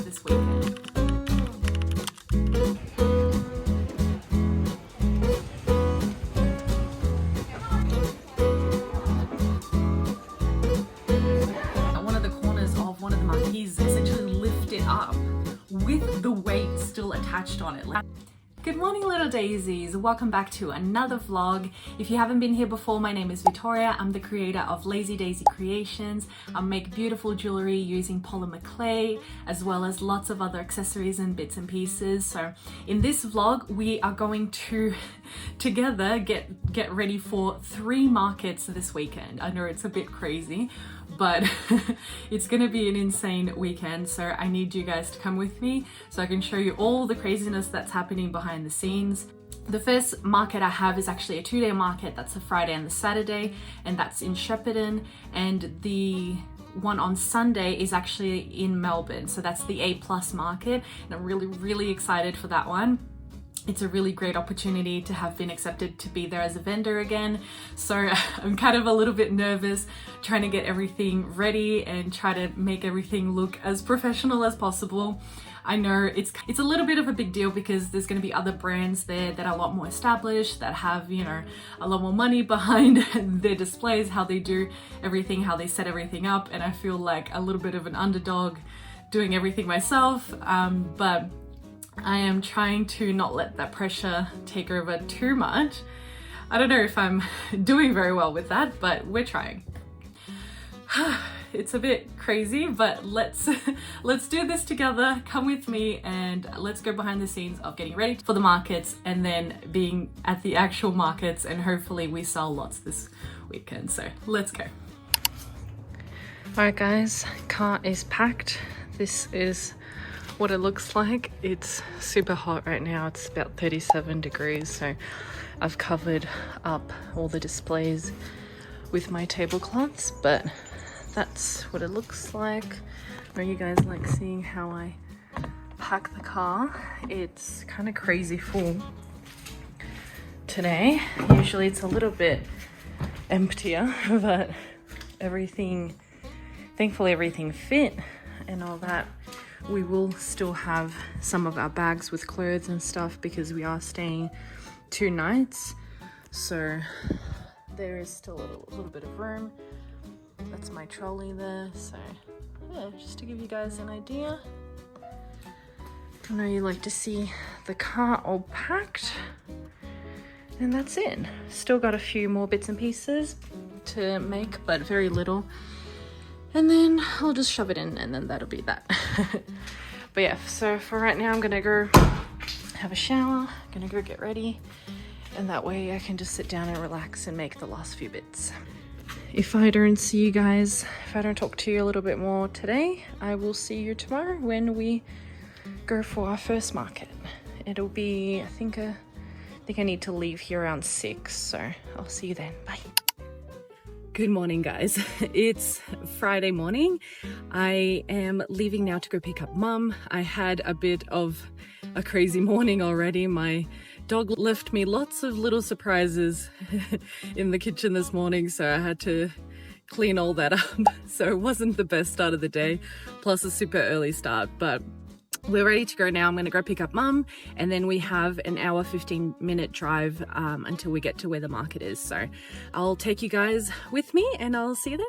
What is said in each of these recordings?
this weekend. One of the corners of one of the marquees essentially lifted up with the weight still attached on it. Good morning, little daisies. Welcome back to another vlog. If you haven't been here before, my name is Vitoria. I'm the creator of Lazy Daisy Creations. I make beautiful jewelry using polymer clay, as well as lots of other accessories and bits and pieces. So in this vlog, we are going to together get ready for 3 markets this weekend. I know it's a bit crazy, but it's gonna be an insane weekend, so I need you guys to come with me so I can show you all the craziness that's happening behind the scenes. The first market I have is actually a 2-day market. That's the Friday and the Saturday, and that's in Shepparton, and the one on Sunday is actually in Melbourne, so that's the A+ market, and I'm really excited for that one. It's a really great opportunity to have been accepted to be there as a vendor again. So I'm kind of a little bit nervous trying to get everything ready and try to make everything look as professional as possible. I know it's a little bit of a big deal because there's going to be other brands there that are a lot more established, that have, you know, a lot more money behind their displays, how they do everything, how they set everything up. And I feel like a little bit of an underdog doing everything myself. But I am trying to not let that pressure take over too much. I don't know if I'm doing very well with that, but we're trying. It's a bit crazy, but let's do this together. Come with me and let's go behind the scenes of getting ready for the markets and then being at the actual markets, and hopefully we sell lots this weekend. So let's go. All right guys, car is packed. This is what it looks like. It's super hot right now. It's about 37 degrees, so I've covered up all the displays with my tablecloths, but that's what it looks like. Are you guys like seeing how I pack the car? It's kind of crazy full today. Usually it's a little bit emptier, but thankfully everything fit and all that. We will still have some of our bags with clothes and stuff because we are staying 2 nights, so there is still a little bit of room. That's my trolley there, so yeah, just to give you guys an idea. I know you like to see the car all packed, and that's it. Still got a few more bits and pieces to make, but very little. And then I'll just shove it in and then that'll be that. But yeah, so for right now I'm gonna go have a shower, gonna go get ready, and that way I can just sit down and relax and make the last few bits. If I don't see you guys, if I don't talk to you a little bit more today, I will see you tomorrow when we go for our first market. It'll be, I think I need to leave here around 6, so I'll see you then. Bye. Good morning, guys. It's Friday morning. I am leaving now to go pick up Mum. I had a bit of a crazy morning already. My dog left me lots of little surprises in the kitchen this morning, so I had to clean all that up. So it wasn't the best start of the day, plus a super early start, but we're ready to go now. I'm going to go pick up Mum, and then we have an hour 15-minute drive until we get to where the market is. So I'll take you guys with me and I'll see you then.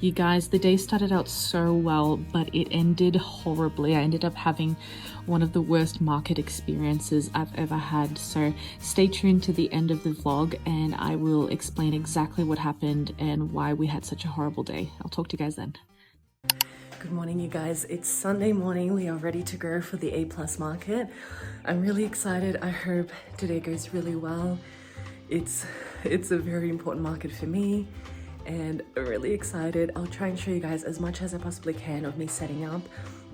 You guys, the day started out so well, but it ended horribly. I ended up having one of the worst market experiences I've ever had. So stay tuned to the end of the vlog and I will explain exactly what happened and why we had such a horrible day. I'll talk to you guys then. Good morning, you guys. It's Sunday morning. We are ready to go for the A+ market. I'm really excited. I hope today goes really well. It's a very important market for me and I'm really excited. I'll try and show you guys as much as I possibly can of me setting up,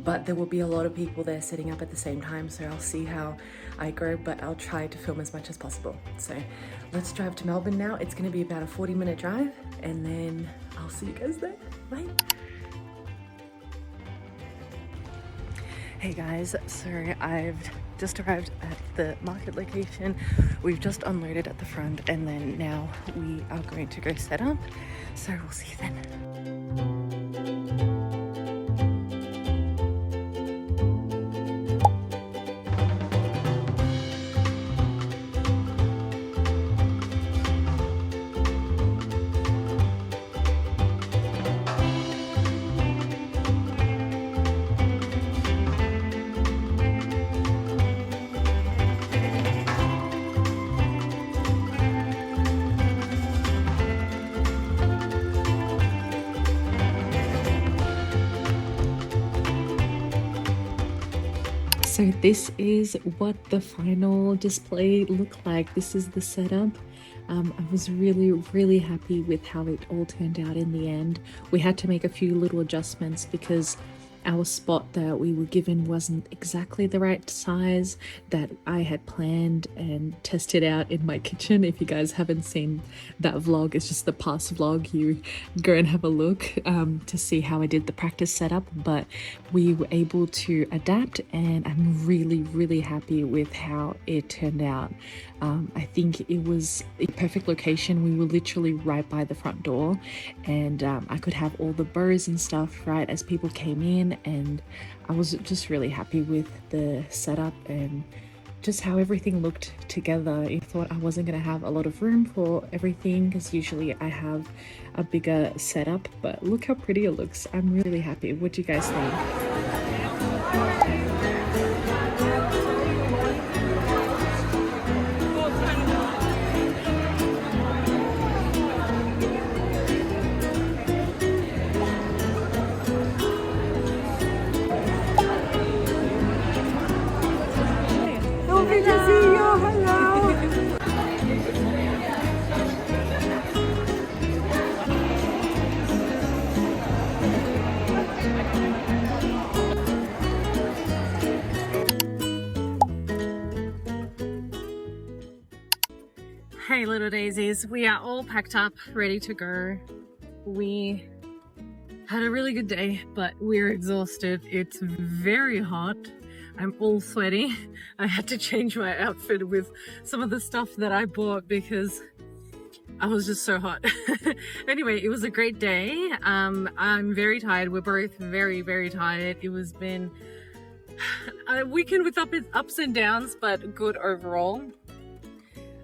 but there will be a lot of people there setting up at the same time, so I'll see how I go, but I'll try to film as much as possible. So let's drive to Melbourne now. It's going to be about a 40-minute drive and then I'll see you guys there. Bye. Hey guys, so I've just arrived at the market location. We've just unloaded at the front and then now we are going to go set up. So we'll see you then. So this is what the final display looked like. This is the setup. I was really happy with how it all turned out in the end. We had to make a few little adjustments because our spot that we were given wasn't exactly the right size that I had planned and tested out in my kitchen. If you guys haven't seen that vlog, it's just the past vlog, you go and have a look to see how I did the practice setup, but we were able to adapt and I'm really happy with how it turned out. I think it was a perfect location. We were literally right by the front door and I could have all the bows and stuff right as people came in, and I was just really happy with the setup and just how everything looked together. I thought I wasn't going to have a lot of room for everything because usually I have a bigger setup, but look how pretty it looks. I'm really happy. What do you guys think? Hey little daisies, we are all packed up, ready to go. We had a really good day, but we're exhausted. It's very hot. I'm all sweaty. I had to change my outfit with some of the stuff that I bought because I was just so hot. Anyway, it was a great day. I'm very tired. We're both very tired. It was been a weekend with ups and downs, but good overall,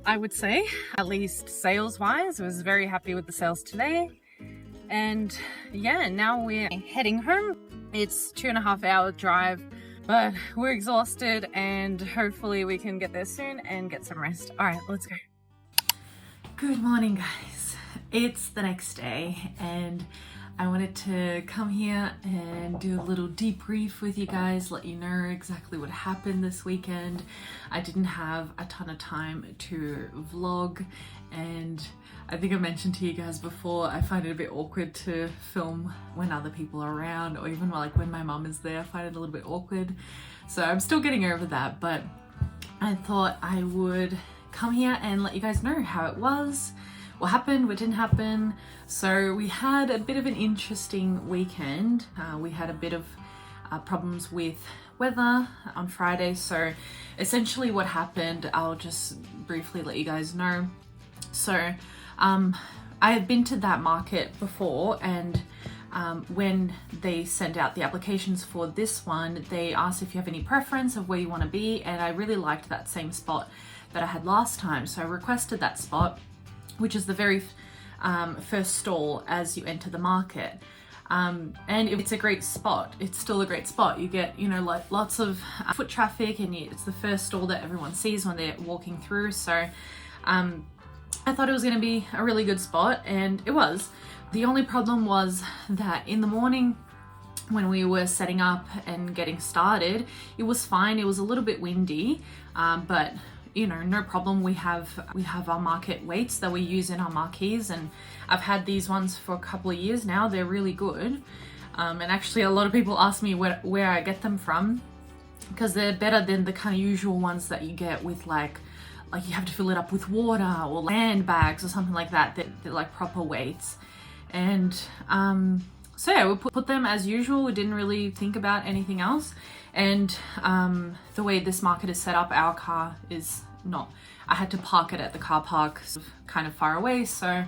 I would say. At least sales wise, I was very happy with the sales today. And yeah, now we're heading home. It's 2.5 hour drive, but we're exhausted and hopefully we can get there soon and get some rest. All right, let's go. Good morning, guys. It's the next day and I wanted to come here and do a little debrief with you guys, let you know exactly what happened this weekend. I didn't have a ton of time to vlog, and I think I mentioned to you guys before, I find it a bit awkward to film when other people are around, or even like when my mum is there, I find it a little bit awkward. So I'm still getting over that, but I thought I would come here and let you guys know how it was, what happened, what didn't happen. So we had a bit of an interesting weekend. We had a bit of problems with weather on Friday. So essentially what happened, I'll just briefly let you guys know. So I had been to that market before, and when they sent out the applications for this one, they asked if you have any preference of where you want to be, and I really liked that same spot that I had last time. So I requested that spot, which is the very first stall as you enter the market. And it's a great spot. It's still a great spot. You get, you know, like lots of foot traffic, and it's the first stall that everyone sees when they're walking through. So I thought it was going to be a really good spot, and it was. The only problem was that in the morning when we were setting up and getting started, it was fine. It was a little bit windy, but you know, no problem. We have our market weights that we use in our marquees, and I've had these ones for a couple of years now. They're really good. And actually a lot of people ask me where I get them from, because they're better than the kind of usual ones that you get with like you have to fill it up with water or sandbags or something like that. They're like proper weights. And so yeah, we put them as usual. We didn't really think about anything else. And the way this market is set up, our car is not, I had to park it at the car park kind of far away. So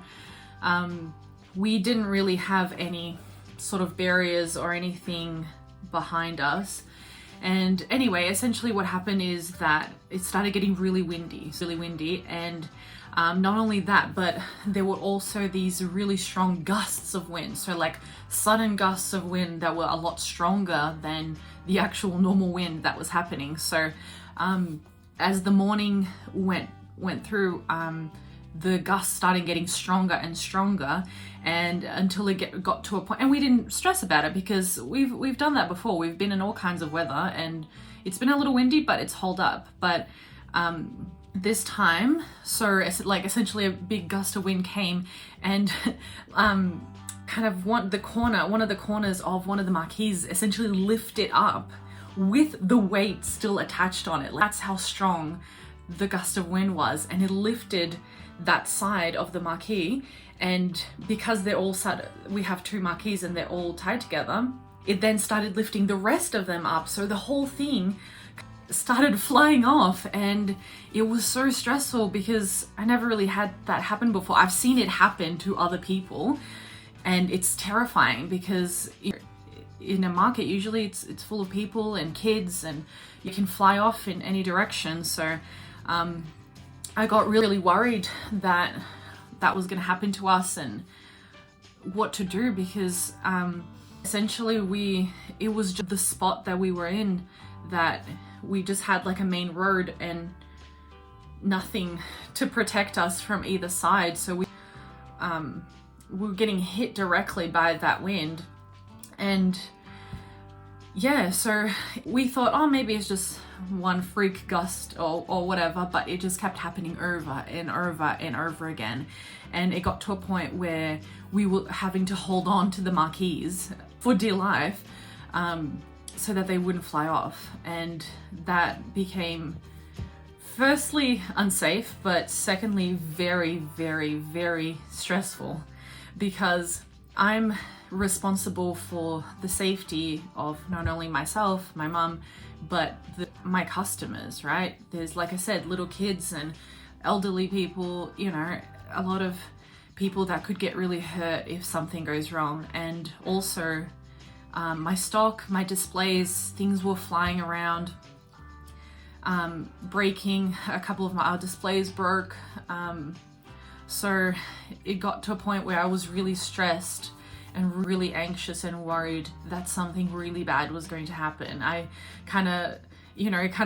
we didn't really have any sort of barriers or anything behind us. And anyway, essentially what happened is that it started getting really windy, and not only that, but there were also these really strong gusts of wind. So like sudden gusts of wind that were a lot stronger than the actual normal wind that was happening. So as the morning went through, the gusts started getting stronger and stronger, and until it got to a point, and we didn't stress about it because we've done that before. We've been in all kinds of weather, and it's been a little windy, but it's held up. But this time, so it's like essentially a big gust of wind came, and kind of one of the corners of one of the marquees essentially lifted up with the weight still attached on it. That's how strong the gust of wind was, and it lifted that side of the marquee. And because they're all we have two marquees and they're all tied together, it then started lifting the rest of them up. So the whole thing started flying off, and it was so stressful because I never really had that happen before. I've seen it happen to other people, and it's terrifying because in a market usually it's full of people and kids, and you can fly off in any direction. So I got really worried that was going to happen to us and what to do, because essentially it was just the spot that we were in, that we just had like a main road and nothing to protect us from either side. So we were getting hit directly by that wind. And yeah, so we thought, oh, maybe it's just one freak gust or whatever, but it just kept happening over and over and over again. And it got to a point where we were having to hold on to the marquees for dear life, so that they wouldn't fly off. And that became firstly unsafe, but secondly very, very, very stressful, because I'm responsible for the safety of not only myself, my mum, but my customers, right? There's, like I said, little kids and elderly people, you know, a lot of people that could get really hurt if something goes wrong. And also my stock, my displays, things were flying around, breaking. A couple of our displays broke. So it got to a point where I was really stressed and really anxious and worried that something really bad was going to happen. I kind of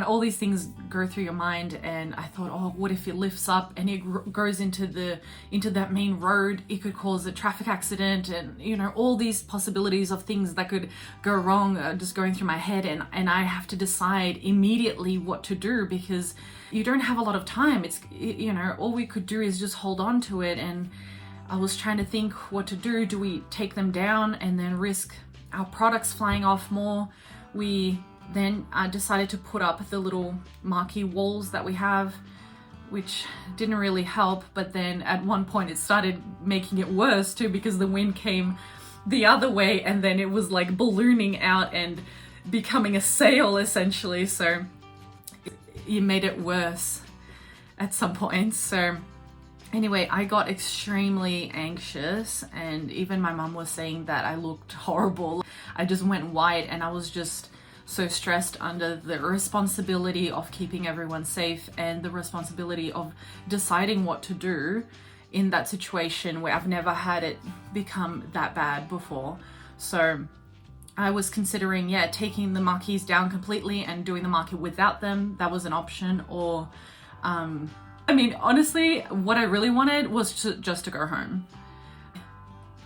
all these things go through your mind, and I thought, oh, what if it lifts up and it goes into that main road? It could cause a traffic accident, and you know, all these possibilities of things that could go wrong just going through my head, and I have to decide immediately what to do, because you don't have a lot of time. It's, you know, all we could do is just hold on to it. And I was trying to think what to do. Do we take them down and then risk our products flying off more? We then decided to put up the little marquee walls that we have, which didn't really help. But then at one point it started making it worse too, because the wind came the other way, and then it was like ballooning out and becoming a sail essentially. So it made it worse at some point. So anyway, I got extremely anxious, and even my mum was saying that I looked horrible. I just went white, and I was just so stressed under the responsibility of keeping everyone safe and the responsibility of deciding what to do. in that situation where I've never had it become that bad before. So I was considering, yeah, taking the marquees down completely and doing the market without them. That was an option. Or, I mean, honestly, what I really wanted was just to go home.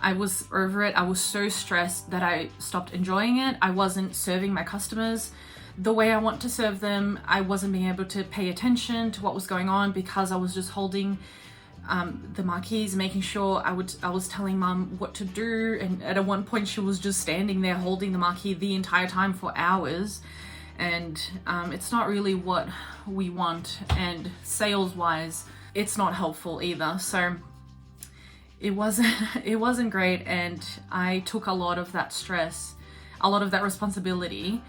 I was over it. I was so stressed that I stopped enjoying it. I wasn't serving my customers the way I want to serve them. I wasn't being able to pay attention to what was going on because I was just holding the marquees, making sure I was telling Mum what to do. And at one point she was just standing there holding the marquee the entire time for hours. And it's not really what we want. And sales wise, it's not helpful either. So it wasn't great. And I took a lot of that stress, a lot of that responsibility,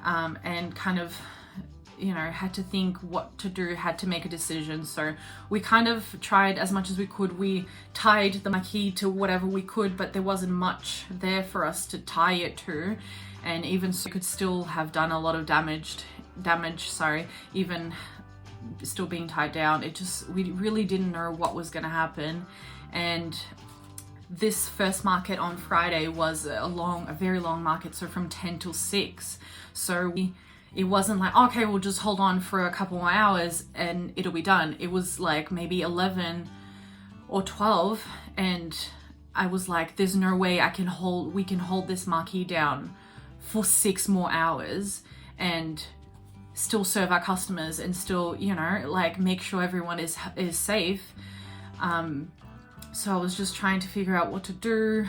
and kind of, you know, had to think what to do, had to make a decision. So we kind of tried as much as we could. We tied the marquee to whatever we could, but there wasn't much there for us to tie it to. And even so, it could still have done a lot of damage, even still being tied down. We really didn't know what was going to happen. And this first market on Friday was a very long market, so from 10 till 6. So it wasn't like, okay, we'll just hold on for a couple more hours and it'll be done. It was like maybe 11 or 12, and I was like, there's no way we can hold this marquee down for 6 more hours and still serve our customers and still, you know, like make sure everyone is safe. So I was just trying to figure out what to do.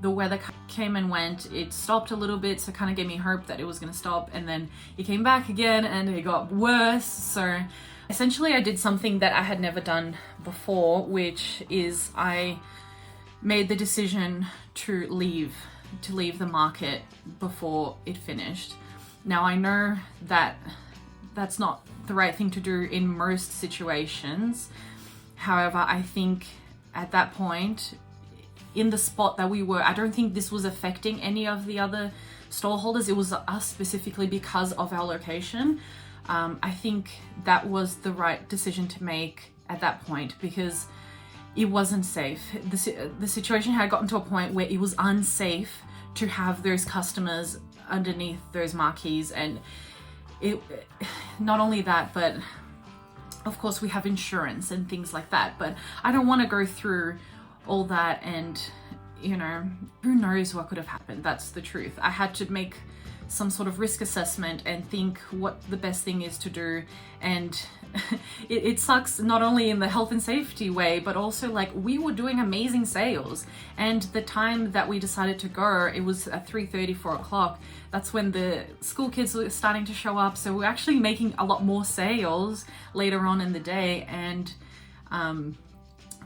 The weather came and went. It stopped a little bit, so it kind of gave me hope that it was going to stop, and then it came back again and it got worse. So essentially I did something that I had never done before, which is I made the decision to leave the market before it finished. Now I know that that's not the right thing to do in most situations. However, I think at that point, in the spot that we were, I don't think this was affecting any of the other stall holders. It was us specifically because of our location. I think that was the right decision to make at that point because it wasn't safe. The situation had gotten to a point where it was unsafe to have those customers underneath those marquees. And it, not only that, but of course we have insurance and things like that, but I don't want to go through all that, and you know, who knows what could have happened. That's the truth. I had to make some sort of risk assessment and think what the best thing is to do. And it sucks not only in the health and safety way, but also like we were doing amazing sales, and the time that we decided to go, it was at 3:30, 4 o'clock. That's when the school kids were starting to show up. So we're actually making a lot more sales later on in the day. And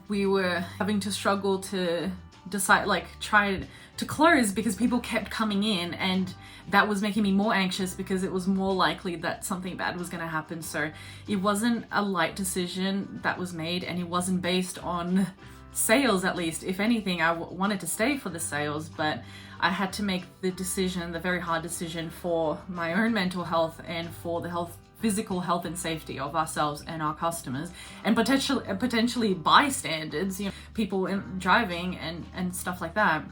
we were having to struggle to decide, like try to close because people kept coming in, and that was making me more anxious because it was more likely that something bad was going to happen. So it wasn't a light decision that was made, and it wasn't based on sales. At least, if anything, I wanted to stay for the sales, but I had to make the decision, the very hard decision, for my own mental health and for the physical health and safety of ourselves and our customers, and potentially bystanders, you know, people driving and stuff like that,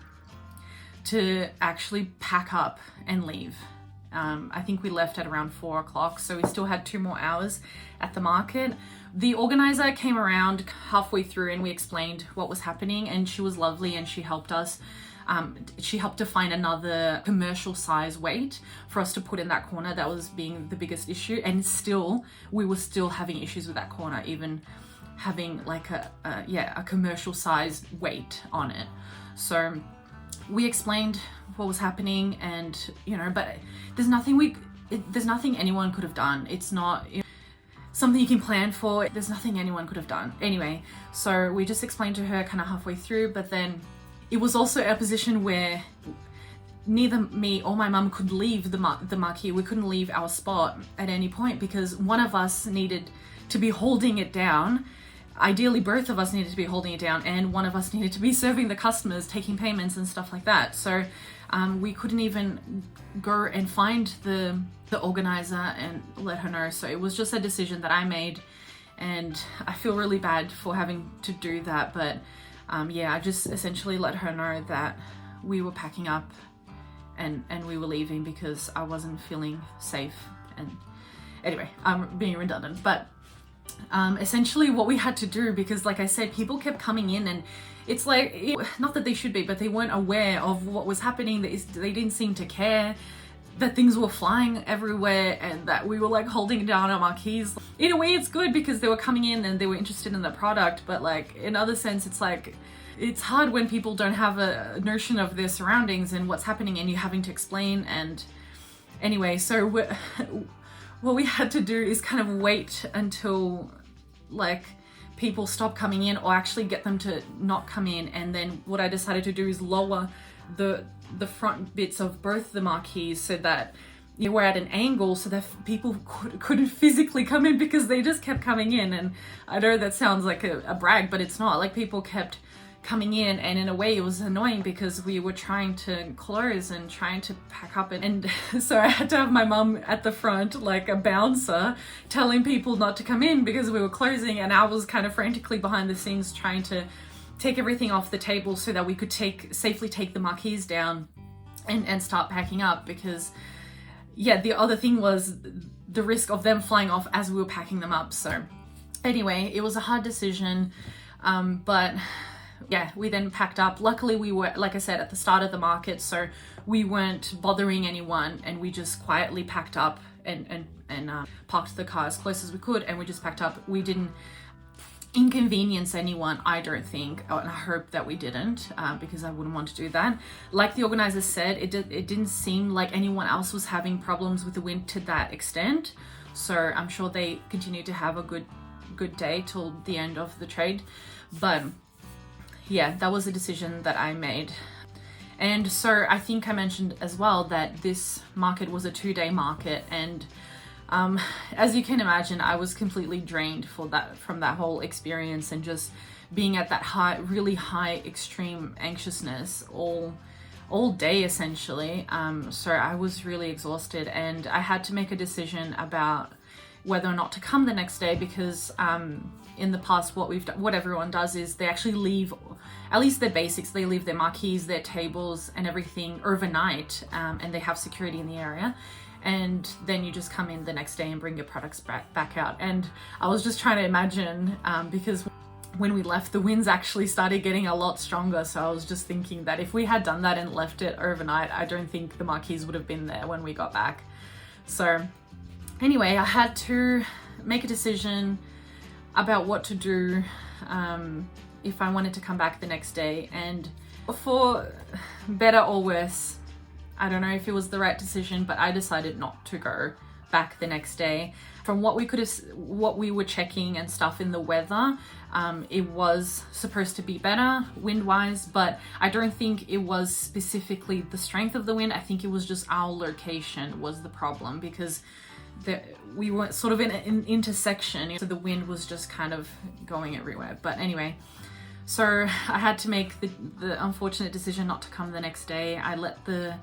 to actually pack up and leave. I think we left at around 4 o'clock, so we still had 2 more hours at the market. The organizer came around halfway through and we explained what was happening, and she was lovely and she helped us. She helped to find another commercial size weight for us to put in that corner that was being the biggest issue, and we were still having issues with that corner, even having like a commercial size weight on it. So we explained what was happening, and you know, but there's nothing anyone could have done. It's not, you know, something you can plan for. There's nothing anyone could have done. Anyway, so we just explained to her kind of halfway through, but then it was also a position where neither me or my mum could leave the marquee. We couldn't leave our spot at any point because one of us needed to be holding it down. Ideally, both of us needed to be holding it down, and one of us needed to be serving the customers, taking payments and stuff like that. So we couldn't even go and find the organizer and let her know. So it was just a decision that I made, and I feel really bad for having to do that, but yeah, I just essentially let her know that we were packing up and we were leaving because I wasn't feeling safe. And anyway, I'm being redundant, but essentially what we had to do, because like I said, people kept coming in, and it's like, not that they should be, but they weren't aware of what was happening. They didn't seem to care that things were flying everywhere and that we were like holding down our marquees. In a way it's good because they were coming in and they were interested in the product, but like in other sense it's like, it's hard when people don't have a notion of their surroundings and what's happening, and you're having to explain. And anyway, so what we had to do is kind of wait until like people stop coming in, or actually get them to not come in. And then what I decided to do is lower the front bits of both the marquees so that you were at an angle so that people couldn't physically come in, because they just kept coming in. And I know that sounds like a brag, but it's not. Like, people kept coming in, and in a way it was annoying because we were trying to close and trying to pack up, and so I had to have my mum at the front like a bouncer telling people not to come in because we were closing, and I was kind of frantically behind the scenes trying to take everything off the table so that we could safely take the marquees down and start packing up. Because yeah, the other thing was the risk of them flying off as we were packing them up. So anyway, it was a hard decision, but yeah, we then packed up. Luckily we were, like I said, at the start of the market, so we weren't bothering anyone, and we just quietly packed up and parked the car as close as we could, and we just packed up. We didn't inconvenience anyone, I don't think, and I hope that we didn't, because I wouldn't want to do that. Like the organizer said, it didn't seem like anyone else was having problems with the wind to that extent, so I'm sure they continued to have a good day till the end of the trade. But yeah, that was a decision that I made. And so I think I mentioned as well that this market was a 2-day market, and as you can imagine, I was completely drained from that whole experience, and just being at that really high extreme anxiousness all day essentially. So I was really exhausted, and I had to make a decision about whether or not to come the next day, because in the past what everyone does is they actually leave at least their basics. They leave their marquees, their tables and everything overnight, and they have security in the area, and then you just come in the next day and bring your products back out. And I was just trying to imagine, because when we left, the winds actually started getting a lot stronger, so I was just thinking that if we had done that and left it overnight, I don't think the marquees would have been there when we got back. So anyway, I had to make a decision about what to do if I wanted to come back the next day. And for better or worse, I don't know if it was the right decision, but I decided not to go back the next day. From what we were checking and stuff in the weather, it was supposed to be better wind-wise, but I don't think it was specifically the strength of the wind. I think it was just our location was the problem, because we were sort of in an intersection, so the wind was just kind of going everywhere. But anyway, so I had to make the unfortunate decision not to come the next day. I let the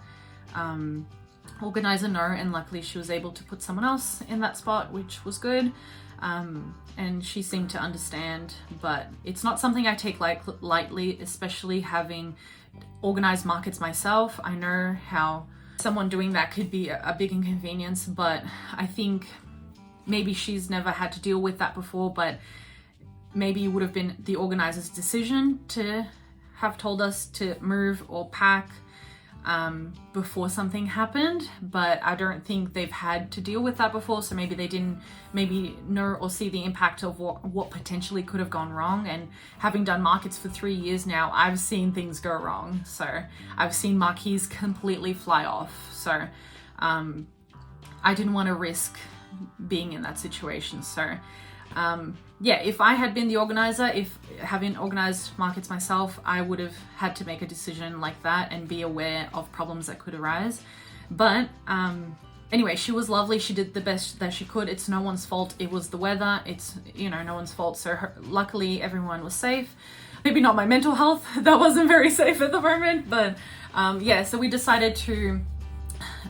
organizer know, and luckily she was able to put someone else in that spot, which was good, and she seemed to understand. But it's not something I take lightly, especially having organized markets myself. I know how someone doing that could be a big inconvenience, but I think maybe she's never had to deal with that before, but maybe it would have been the organizer's decision to have told us to move or pack before something happened. But I don't think they've had to deal with that before, so maybe they didn't know or see the impact of what potentially could have gone wrong. And having done markets for 3 years now, I've seen things go wrong. So I've seen marquees completely fly off, so I didn't want to risk being in that situation. So yeah, if I had been the organizer, if having organized markets myself, I would have had to make a decision like that and be aware of problems that could arise. But anyway, she was lovely. She did the best that she could. It's no one's fault. It was the weather. It's, no one's fault. So luckily everyone was safe. Maybe not my mental health. That wasn't very safe at the moment. But yeah, so we decided to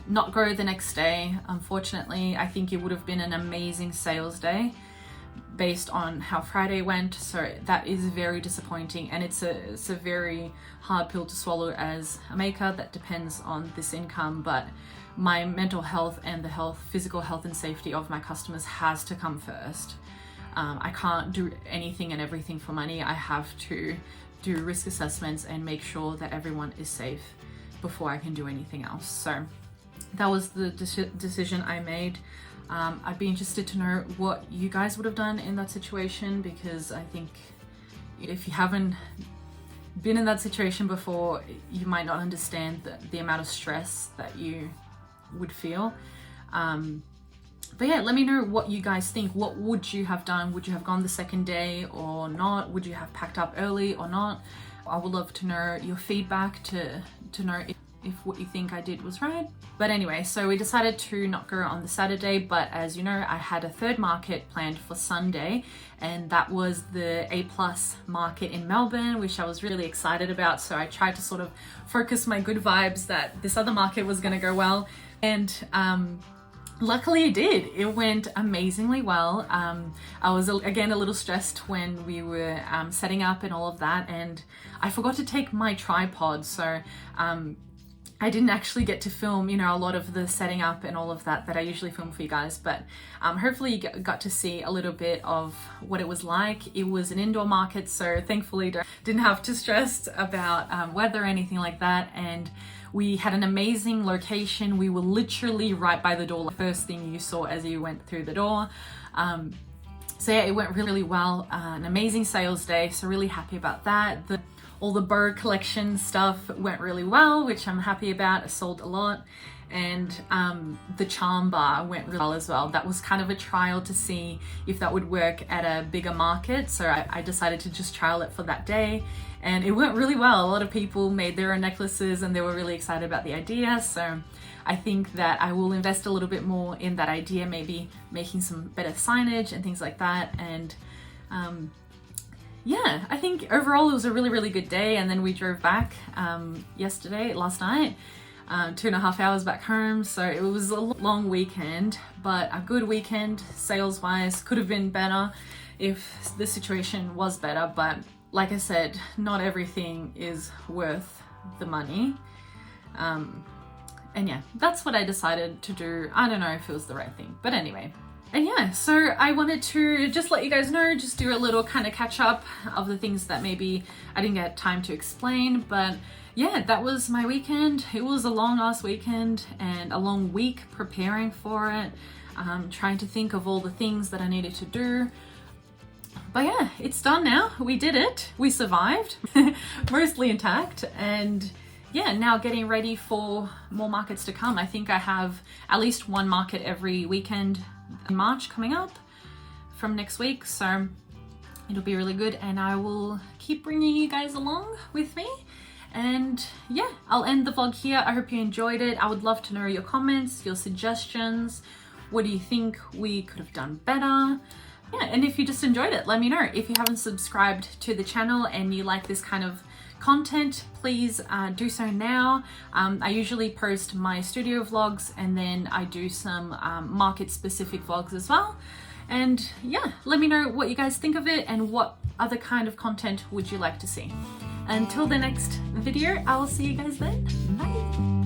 not go the next day. Unfortunately, I think it would have been an amazing sales day. based on how Friday went, so that is very disappointing, and it's a very hard pill to swallow as a maker that depends on this income. But my mental health and the physical health and safety of my customers has to come first. I can't do anything and everything for money. I have to do risk assessments and make sure that everyone is safe before I can do anything else. So that was the decision I made. I'd be interested to know what you guys would have done in that situation, because I think if you haven't been in that situation before, you might not understand the amount of stress that you would feel. But yeah, let me know what you guys think. What would you have done? Would you have gone the second day or not? Would you have packed up early or not? I would love to know your feedback to know if what you think I did was right. But anyway, so we decided to not go on the Saturday, but as you know, I had a third market planned for Sunday, and that was the A+ market in Melbourne, which I was really excited about. So I tried to sort of focus my good vibes that this other market was going to go well, and luckily it did. It went amazingly well. I was again a little stressed when we were setting up and all of that, and I forgot to take my tripod, so I didn't actually get to film, you know, a lot of the setting up and all of that I usually film for you guys, but hopefully you got to see a little bit of what it was like. It was an indoor market, so thankfully didn't have to stress about weather or anything like that, and we had an amazing location. We were literally right by the door, the first thing you saw as you went through the door. So yeah, it went really well. An amazing sales day, so really happy about that. All the bow collection stuff went really well, which I'm happy about. I sold a lot. And the charm bar went really well as well. That was kind of a trial to see if that would work at a bigger market. So I decided to just trial it for that day. And it went really well. A lot of people made their own necklaces and they were really excited about the idea. So I think that I will invest a little bit more in that idea, maybe making some better signage and things like that. And yeah, I think overall it was a really, really good day. And then we drove back last night, 2.5 hours back home. So it was a long weekend, but a good weekend sales wise. Could have been better if the situation was better, but like I said, not everything is worth the money. And yeah, that's what I decided to do. I don't know if it was the right thing, but anyway. And yeah, so I wanted to just let you guys know, just do a little kind of catch up of the things that maybe I didn't get time to explain. But yeah, that was my weekend. It was a long ass weekend and a long week preparing for it. Trying to think of all the things that I needed to do. But yeah, it's done now. We did it. We survived, mostly intact. And yeah, now getting ready for more markets to come. I think I have at least one market every weekend in March coming up from next week, so it'll be really good, and I will keep bringing you guys along with me. And yeah, I'll end the vlog here. I hope you enjoyed it. I would love to know your comments, your suggestions. What do you think we could have done better? Yeah, and if you just enjoyed it, let me know. If you haven't subscribed to the channel and you like this kind of content, please do so now. I usually post my studio vlogs, and then I do some market specific vlogs as well. And yeah, let me know what you guys think of it and what other kind of content would you like to see. Until the next video, I will see you guys then. Bye.